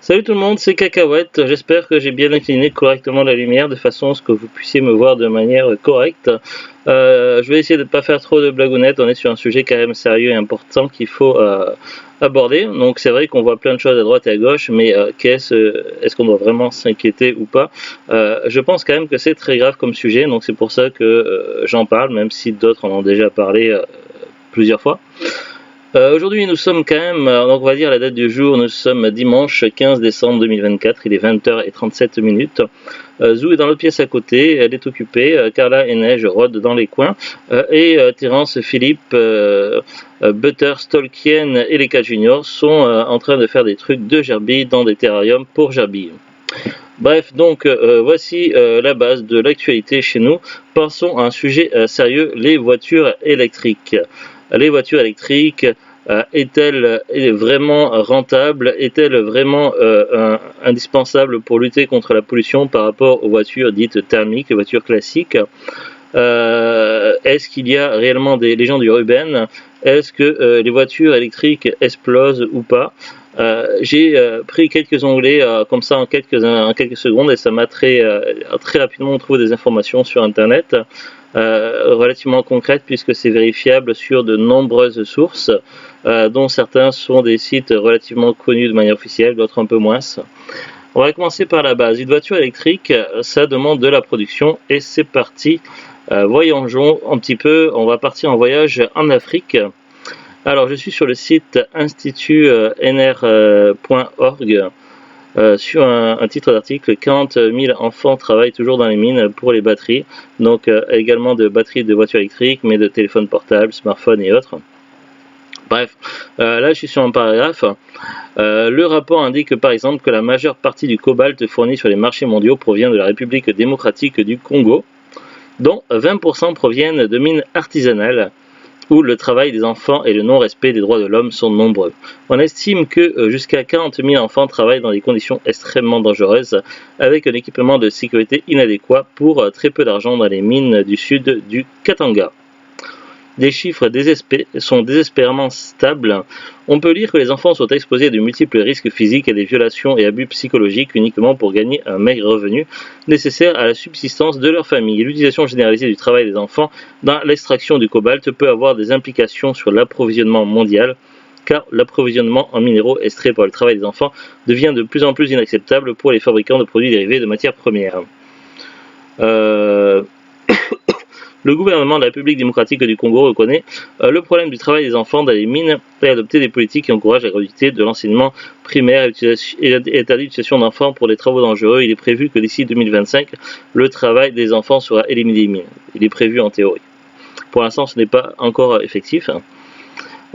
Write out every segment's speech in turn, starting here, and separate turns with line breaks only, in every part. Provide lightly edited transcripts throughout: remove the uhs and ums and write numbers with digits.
Salut tout le monde, c'est Cacahuète. J'espère que j'ai bien incliné correctement la lumière de façon à ce que vous puissiez me voir de manière correcte. Je vais essayer de ne pas faire trop de blagounettes. On est sur un sujet quand même sérieux et important qu'il faut aborder. Donc c'est vrai qu'on voit plein de choses à droite et à gauche, mais est-ce qu'on doit vraiment s'inquiéter ou pas? Je pense quand même que c'est très grave comme sujet, donc c'est pour ça que j'en parle, même si d'autres en ont déjà parlé plusieurs fois. Aujourd'hui, nous sommes quand même, donc on va dire la date du jour, nous sommes dimanche 15 décembre 2024, il est 20h37. Zou est dans l'autre pièce à côté, elle est occupée, Carla et Neige rôdent dans les coins, Terence, Philippe, Butter, Tolkien et les 4 juniors sont en train de faire des trucs de gerbille dans des terrariums pour gerbille. Bref, donc voici la base de l'actualité chez nous. Passons à un sujet sérieux, les voitures électriques. Les voitures électriques, est-elle vraiment rentable? Est-elle vraiment indispensable pour lutter contre la pollution par rapport aux voitures dites thermiques, les voitures classiques? Est-ce qu'il y a réellement des légendes urbaines? Est-ce que les voitures électriques explosent ou pas? J'ai pris quelques onglets comme ça en quelques secondes et ça m'a très rapidement trouvé des informations sur internet relativement concrètes puisque c'est vérifiable sur de nombreuses sources dont certains sont des sites relativement connus de manière officielle, d'autres un peu moins. On va commencer par la base. Une voiture électrique, ça demande de la production et c'est parti. Voyageons un petit peu, on va partir en voyage en Afrique. Alors, je suis sur le site institutnr.org sur un titre d'article 40 000 enfants travaillent toujours dans les mines pour les batteries, donc également de batteries de voitures électriques, mais de téléphones portables, smartphones et autres. Bref, là je suis sur un paragraphe. Le rapport indique par exemple que la majeure partie du cobalt fourni sur les marchés mondiaux provient de la République démocratique du Congo, dont 20% proviennent de mines artisanales, où le travail des enfants et le non-respect des droits de l'homme sont nombreux. On estime que jusqu'à 40 000 enfants travaillent dans des conditions extrêmement dangereuses, avec un équipement de sécurité inadéquat pour très peu d'argent dans les mines du sud du Katanga. Des chiffres sont désespérément stables. On peut lire que les enfants sont exposés à de multiples risques physiques et des violations et abus psychologiques uniquement pour gagner un maigre revenu nécessaire à la subsistance de leur famille. L'utilisation généralisée du travail des enfants dans l'extraction du cobalt peut avoir des implications sur l'approvisionnement mondial, car l'approvisionnement en minéraux extraits par le travail des enfants devient de plus en plus inacceptable pour les fabricants de produits dérivés de matières premières. Le gouvernement de la République démocratique du Congo reconnaît le problème du travail des enfants dans les mines et a adopté des politiques qui encouragent la gratuité de l'enseignement primaire et interdit l'utilisation d'enfants pour des travaux dangereux. Il est prévu que d'ici 2025, le travail des enfants sera éliminé des mines. Il est prévu en théorie. Pour l'instant, ce n'est pas encore effectif.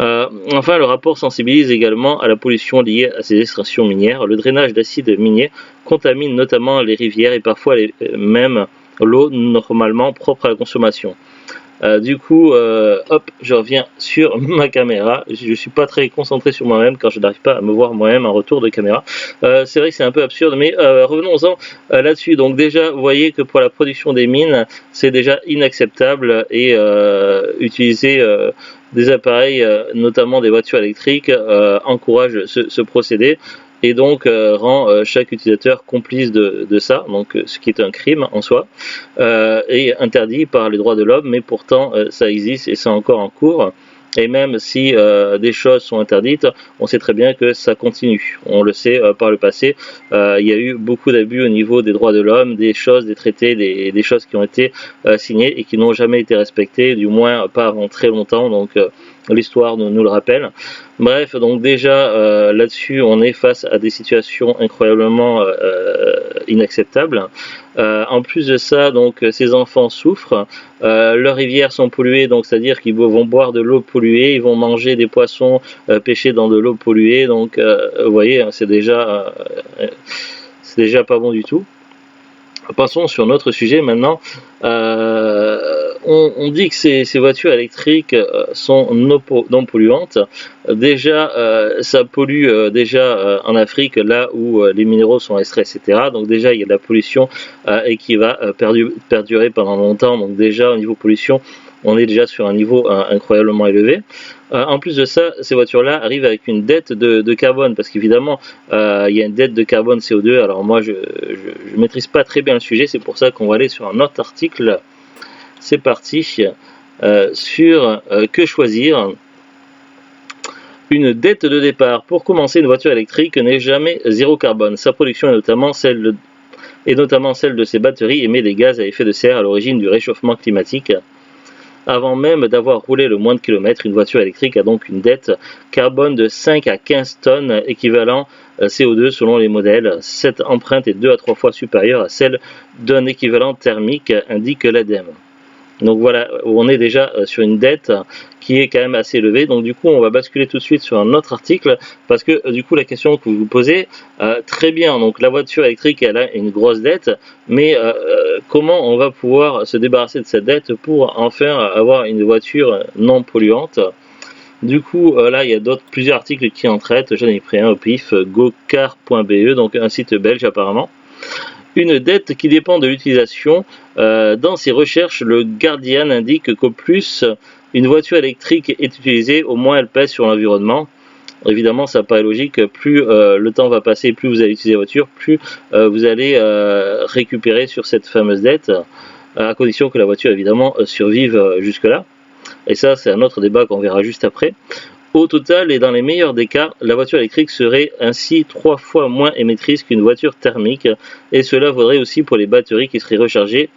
Enfin, le rapport sensibilise également à la pollution liée à ces extractions minières. Le drainage d'acide minier contamine notamment les rivières et parfois même l'eau normalement propre à la consommation. Hop, je reviens sur ma caméra. Je suis pas très concentré sur moi-même quand je n'arrive pas à me voir moi-même en retour de caméra. C'est vrai que c'est un peu absurde, mais revenons-en là-dessus. Donc déjà, vous voyez que pour la production des mines, c'est déjà inacceptable et utiliser des appareils, notamment des voitures électriques, encourage ce procédé et donc rend chaque utilisateur complice de ça, donc ce qui est un crime en soi, et interdit par les droits de l'homme, mais pourtant ça existe et c'est encore en cours. Et même si des choses sont interdites, on sait très bien que ça continue. On le sait par le passé, il y a eu beaucoup d'abus au niveau des droits de l'homme, des traités, des choses qui ont été signées et qui n'ont jamais été respectées, du moins pas avant très longtemps, donc l'histoire nous le rappelle. Bref, donc déjà là-dessus, on est face à des situations incroyablement inacceptables. En plus de ça, donc ces enfants souffrent. Leurs rivières sont polluées, donc c'est-à-dire qu'ils vont boire de l'eau polluée, ils vont manger des poissons pêchés dans de l'eau polluée. Donc, vous voyez, c'est déjà pas bon du tout. Passons sur notre sujet maintenant. On dit que ces voitures électriques sont non polluantes. Déjà, ça pollue en Afrique, là où les minéraux sont extraits, etc. Donc déjà, il y a de la pollution et qui va perdurer pendant longtemps. Donc déjà, au niveau pollution, on est déjà sur un niveau incroyablement élevé. En plus de ça, ces voitures-là arrivent avec une dette de carbone, parce qu'évidemment, il y a une dette de carbone CO2. Alors moi, je maîtrise pas très bien le sujet, c'est pour ça qu'on va aller sur un autre article. C'est parti, sur que choisir. Une dette de départ. Pour commencer, une voiture électrique n'est jamais zéro carbone. Sa production est notamment celle de ses batteries émet des gaz à effet de serre à l'origine du réchauffement climatique. Avant même d'avoir roulé le moins de kilomètres, une voiture électrique a donc une dette carbone de 5 à 15 tonnes équivalent CO2 selon les modèles. Cette empreinte est 2 à 3 fois supérieure à celle d'un équivalent thermique, indique l'ADEME. Donc voilà, on est déjà sur une dette qui est quand même assez élevée. Donc du coup, on va basculer tout de suite sur un autre article, parce que du coup, la question que vous vous posez, très bien, donc la voiture électrique, elle a une grosse dette, mais comment on va pouvoir se débarrasser de cette dette pour enfin avoir une voiture non polluante? Du coup, là, il y a plusieurs articles qui en traitent. J'en ai pris un au pif, gocar.be, donc un site belge apparemment. Une dette qui dépend de l'utilisation. Dans ses recherches, le Guardian indique qu'au plus une voiture électrique est utilisée, au moins elle pèse sur l'environnement. Évidemment, ça paraît logique, plus le temps va passer, plus vous allez utiliser la voiture, plus vous allez récupérer sur cette fameuse dette, à condition que la voiture, évidemment, survive jusque-là. Et ça, c'est un autre débat qu'on verra juste après. Au total, et dans les meilleurs des cas, la voiture électrique serait ainsi 3 fois moins émettrice qu'une voiture thermique, et cela vaudrait aussi pour les batteries qui seraient rechargées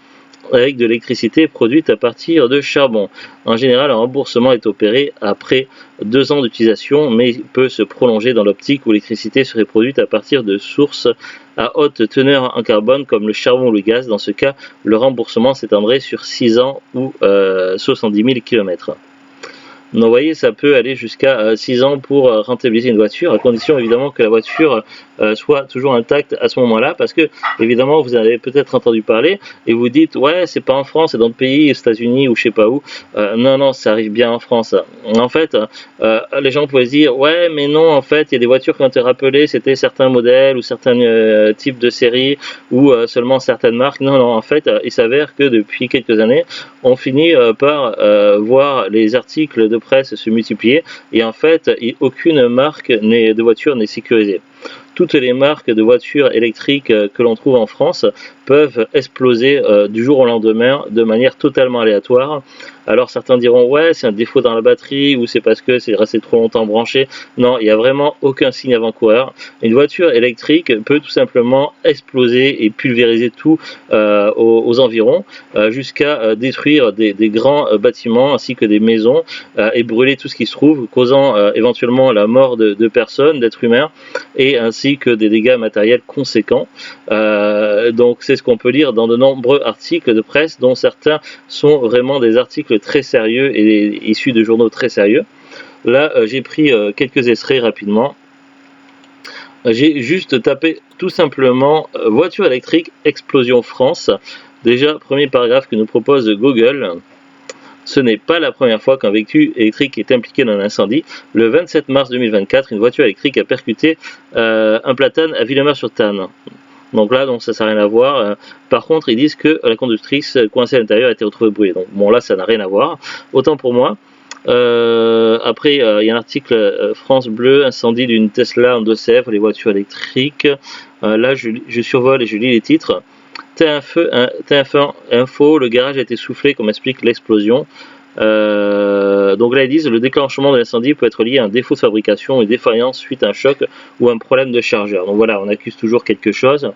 avec de l'électricité produite à partir de charbon. En général, un remboursement est opéré après 2 ans d'utilisation, mais il peut se prolonger dans l'optique où l'électricité serait produite à partir de sources à haute teneur en carbone comme le charbon ou le gaz. Dans ce cas, le remboursement s'étendrait sur 6 ans ou 70 000 km. Donc vous voyez, ça peut aller jusqu'à 6 ans pour rentabiliser une voiture, à condition évidemment que la voiture soit toujours intacte à ce moment-là, parce que évidemment vous avez peut-être entendu parler et vous dites ouais, c'est pas en France, c'est dans le pays, aux États-Unis ou je sais pas où. Non, ça arrive bien en France. En fait, les gens pouvaient se dire ouais, mais non, en fait, il y a des voitures qui ont été rappelées, c'était certains modèles ou certains types de séries ou seulement certaines marques. Non, en fait, il s'avère que depuis quelques années, on finit par voir les articles de presse se multiplier et en fait, aucune marque de voiture n'est sécurisée. Toutes les marques de voitures électriques que l'on trouve en France peuvent exploser du jour au lendemain de manière totalement aléatoire. Alors certains diront ouais, c'est un défaut dans la batterie ou c'est parce que c'est resté trop longtemps branché. Non, il n'y a vraiment aucun signe avant-coureur. Une voiture électrique peut tout simplement exploser et pulvériser tout aux environs jusqu'à détruire des grands bâtiments ainsi que des maisons et brûler tout ce qui se trouve, causant éventuellement la mort de personnes, d'êtres humains et ainsi que des dégâts matériels conséquents. Donc c'est ce qu'on peut lire dans de nombreux articles de presse, dont certains sont vraiment des articles très sérieux et issus de journaux très sérieux. Là, j'ai pris quelques extraits rapidement. J'ai juste tapé tout simplement voiture électrique explosion France. Déjà, premier paragraphe que nous propose Google. Ce n'est pas la première fois qu'un véhicule électrique est impliqué dans un incendie. Le 27 mars 2024, une voiture électrique a percuté un platane à Villemeur-sur-Tarn. Donc là, ça n'a rien à voir. Par contre, ils disent que la conductrice coincée à l'intérieur a été retrouvée brûlée. Donc bon, là, ça n'a rien à voir. Autant pour moi. Après, il y a un article France Bleu, incendie d'une Tesla en Deux-Sèvres, les voitures électriques. Là, je survole et je lis les titres. TF1 Info, le garage a été soufflé, comme explique l'explosion. Donc là, ils disent le déclenchement de l'incendie peut être lié à un défaut de fabrication, une défaillance suite à un choc ou un problème de chargeur. Donc voilà, on accuse toujours quelque chose.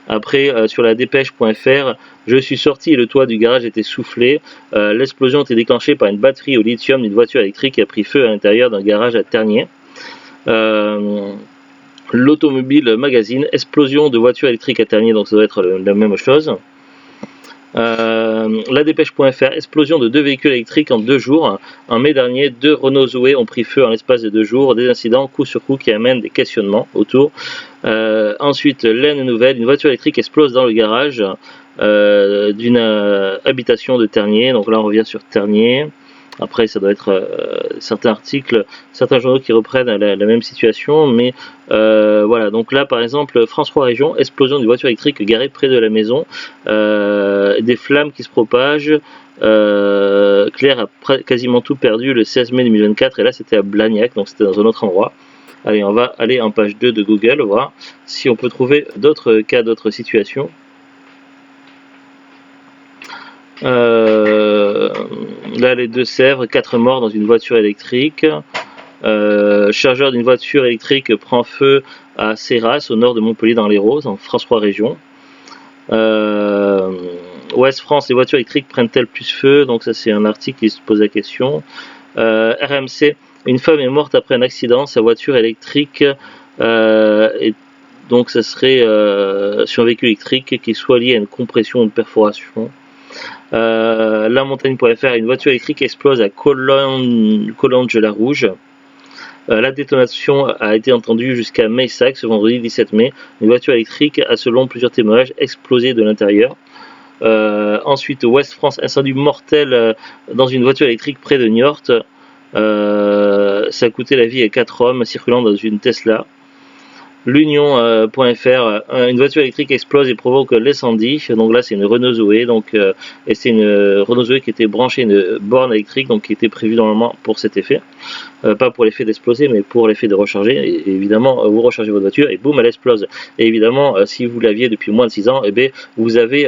Après, sur la dépêche.fr, je suis sorti et le toit du garage était soufflé. L'explosion a été déclenchée par une batterie au lithium d'une voiture électrique qui a pris feu à l'intérieur d'un garage à Tergnier. L'Automobile Magazine, explosion de voiture électrique à Tergnier, donc ça doit être la même chose. La dépêche.fr, explosion de 2 véhicules électriques en 2 jours. En mai dernier, 2 Renault Zoé ont pris feu en l'espace de 2 jours. Des incidents coup sur coup qui amènent des questionnements autour. Ensuite, l'Aisne Nouvelle, une voiture électrique explose dans le garage d'une habitation de Tergnier. Donc là, on revient sur Tergnier. Après, ça doit être certains articles, certains journaux qui reprennent la même situation, mais voilà. Donc là, par exemple, France 3 Régions, explosion d'une voiture électrique garée près de la maison, des flammes qui se propagent, Claire a quasiment tout perdu le 16 mai 2024 et là c'était à Blagnac, donc c'était dans un autre endroit. Allez, on va aller en page 2 de Google, voir si on peut trouver d'autres cas, d'autres situations. Là, les Deux-Sèvres, 4 morts dans une voiture électrique. Chargeur d'une voiture électrique prend feu à Serras, au nord de Montpellier, dans l'Hérault, en France 3 régions. Ouest France, les voitures électriques prennent-elles plus feu? Donc ça c'est un article qui se pose la question. RMC, une femme est morte après un accident, sa voiture électrique, et donc ça serait sur un véhicule électrique qui soit lié à une compression ou une perforation. Lamontagne.fr, une voiture électrique explose à Collonges-la-Rouge. La détonation a été entendue jusqu'à Meyssac ce vendredi 17 mai. Une voiture électrique a, selon plusieurs témoignages, explosé de l'intérieur. Ensuite, Ouest France, incendie mortel dans une voiture électrique près de Niort. Ça a coûté la vie à 4 hommes circulant dans une Tesla. L'Union.fr, une voiture électrique explose et provoque l'incendie. Donc là, c'est une Renault Zoé. Et c'est une Renault Zoé qui était branchée à une borne électrique, donc qui était prévue normalement pour cet effet. Pas pour l'effet d'exploser, mais pour l'effet de recharger. Et évidemment, vous rechargez votre voiture et boum, elle explose. Et évidemment, si vous l'aviez depuis moins de 6 ans, vous n'avez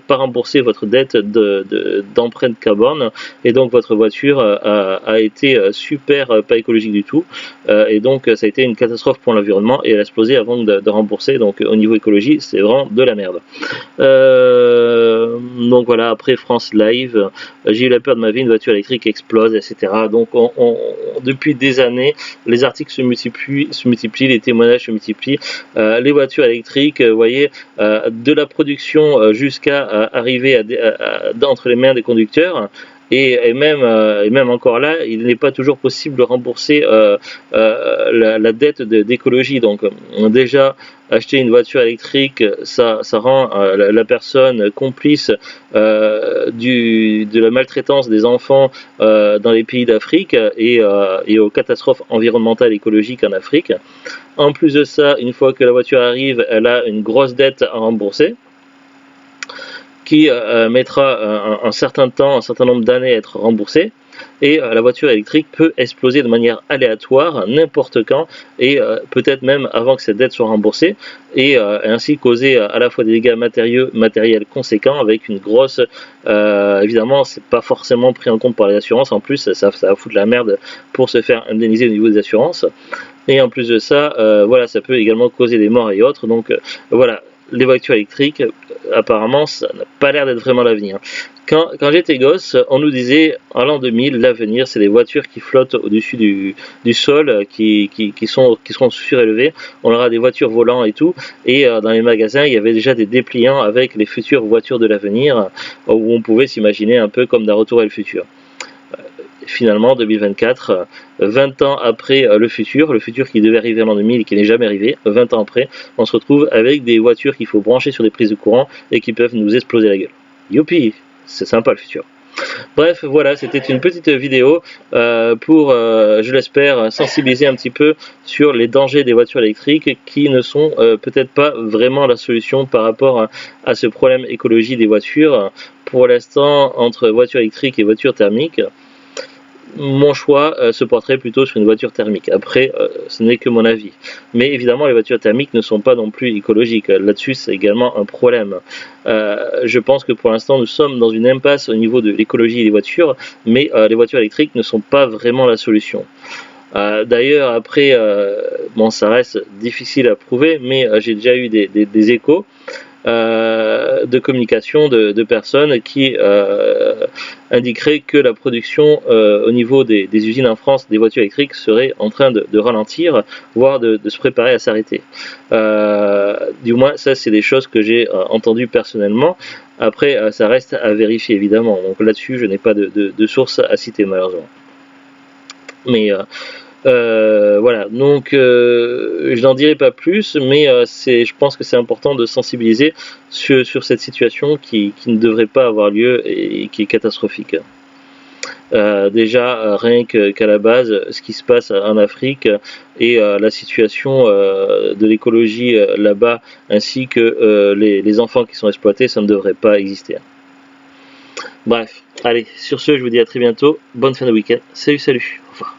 pas remboursé votre dette d'empreinte carbone. Et donc, votre voiture a été super pas écologique du tout. Et donc, ça a été une catastrophe pour l'environnement et elle a explosé avant de rembourser. Donc, au niveau écologie, c'est vraiment de la merde. Donc voilà, après France Live, j'ai eu la peur de ma vie, une voiture électrique explose, etc. Donc depuis des années, les articles se multiplient, les témoignages se multiplient. Les voitures électriques, vous voyez, de la production jusqu'à arriver entre les mains des conducteurs. Et même encore là, il n'est pas toujours possible de rembourser la dette d'écologie. Donc déjà, acheter une voiture électrique, ça rend la personne complice de la maltraitance des enfants dans les pays d'Afrique et aux catastrophes environnementales et écologiques en Afrique. En plus de ça, une fois que la voiture arrive, elle a une grosse dette à rembourser, qui mettra un certain temps, un certain nombre d'années à être remboursée. Et la voiture électrique peut exploser de manière aléatoire n'importe quand et peut-être même avant que cette dette soit remboursée et ainsi causer à la fois des dégâts matériels conséquents avec une grosse évidemment c'est pas forcément pris en compte par les assurances, en plus ça va foutre la merde pour se faire indemniser au niveau des assurances et en plus de ça voilà, ça peut également causer des morts et autres. Donc voilà, les voitures électriques, apparemment, ça n'a pas l'air d'être vraiment l'avenir. Quand j'étais gosse, on nous disait, en l'an 2000, l'avenir, c'est les voitures qui flottent au-dessus du sol, qui seront surélevées. On aura des voitures volantes et tout. Et dans les magasins, il y avait déjà des dépliants avec les futures voitures de l'avenir, où on pouvait s'imaginer un peu comme d'un Retour vers le futur. Finalement, 2024, 20 ans après le futur qui devait arriver en l'an 2000 et qui n'est jamais arrivé, 20 ans après, on se retrouve avec des voitures qu'il faut brancher sur des prises de courant et qui peuvent nous exploser la gueule. Youpi, c'est sympa le futur. Bref, voilà, c'était une petite vidéo pour, je l'espère, sensibiliser un petit peu sur les dangers des voitures électriques qui ne sont peut-être pas vraiment la solution par rapport à ce problème écologie des voitures. Pour l'instant, entre voitures électriques et voitures thermiques, mon choix se porterait plutôt sur une voiture thermique. Après, ce n'est que mon avis. Mais évidemment, les voitures thermiques ne sont pas non plus écologiques. Là-dessus, c'est également un problème. Je pense que pour l'instant, nous sommes dans une impasse au niveau de l'écologie des voitures, mais les voitures électriques ne sont pas vraiment la solution. D'ailleurs, après, bon, ça reste difficile à prouver, mais j'ai déjà eu des échos de communication de personnes qui indiqueraient que la production au niveau des usines en France des voitures électriques serait en train de ralentir, voire de se préparer à s'arrêter. Du moins, ça c'est des choses que j'ai entendues personnellement. Après, ça reste à vérifier évidemment. Donc là-dessus, je n'ai pas de source à citer malheureusement. Mais voilà, donc je n'en dirai pas plus, mais je pense que c'est important de sensibiliser sur cette situation qui ne devrait pas avoir lieu et qui est catastrophique. Déjà, rien qu'à la base, ce qui se passe en Afrique et la situation de l'écologie là-bas, ainsi que les enfants qui sont exploités, ça ne devrait pas exister. Bref, allez, sur ce, je vous dis à très bientôt. Bonne fin de week-end. Salut, salut. Au revoir.